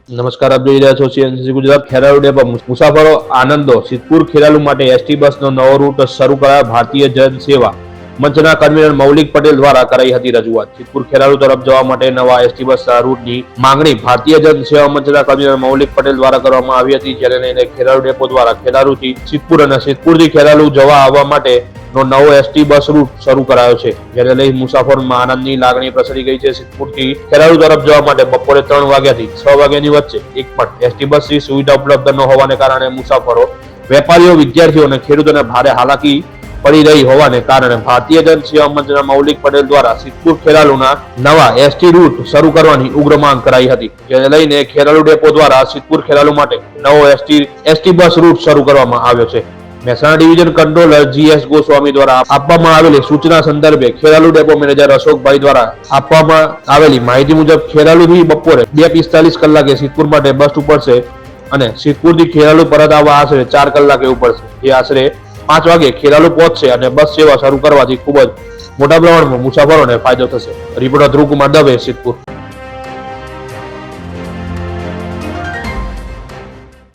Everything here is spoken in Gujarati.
નમસ્કાર, આપ જોઈ રહ્યા છો સીએનસી ગુજરાત. ખેરાલુ ડેપો મુસાફરો આનંદો. સિદ્ધપુર ખેરાલુ માટે એસટી બસનો નવો રૂટ શરૂ કરાયો. ભારતીય જન સેવા મંચના કન્વીનર મૌલિક પટેલ દ્વારા કરાઈ હતી રજૂઆત. સિદ્ધપુર ખેરાલુ તરફ જવા માટે નવા એસટી બસ રૂટની માંગણી ભારતીય જન સેવા મંચના કન્વીનર મૌલિક પટેલ દ્વારા કરવામાં આવી હતી, જેને લઈને ખેરાલુ ડેપો દ્વારા ખેરાલુથી સિદ્ધપુર અને સિદ્ધપુરથી ખેરાલુ જવા આવવા માટે નવો એસટી બસ રૂટ શરૂ કરાયો છે, જેને લઈ મુસાફરોમાં આનંદની લાગણી પ્રસરી ગઈ છે. સિદ્ધપુરથી ખેરાલુ તરફ જવા માટે બપોરે 3 વાગ્યાથી 6 વાગ્યાની વચ્ચે એક પણ એસટી બસની સુવિધા ઉપલબ્ધ ન હોવાને કારણે મુસાફરો, વેપારીઓ, વિદ્યાર્થીઓ અને ખેડૂતોને ભારે હાલાકી પડી રહી હોવાને કારણે ભારતીય જન સેવા મંચના મૌલિક પટેલ દ્વારા સિદ્ધપુર ખેરાલુના નવા એસટી રૂટ શરૂ કરવાની ઉગ્ર માંગ કરાઈ હતી, જેને લઈને ખેરાલુ ડેપો દ્વારા સિદ્ધપુર ખેરાલુ માટે નવો એસટી બસ રૂટ શરૂ કરવામાં આવ્યો છે. Mehsana division controller GS Goswami દ્વારા આપવામાં આવેલી સૂચના સંદર્ભે ખેરાલુ ડેપો મેનેજર અશોકભાઈ દ્વારા આપવામાં આવેલી માહિતી મુજબ ખેરાલુથી બપોરે 2:45 કલાકે સિદ્ધપુર માટે બસ ઉપડશે અને સિદ્ધપુરથી ખેરાલુ પરત આવવા આશરે 4 કલાકે ઉપડશે, જે આશરે 5 વાગે ખેરાલુ પહોંચશે અને બસ સેવા શરૂ કરવાથી ખૂબ જ મોટા પ્રમાણમાં મુસાફરોને ફાયદો થશે. રિપોર્ટર ધ્રુવ કુમાર દવે, સિદ્ધપુર.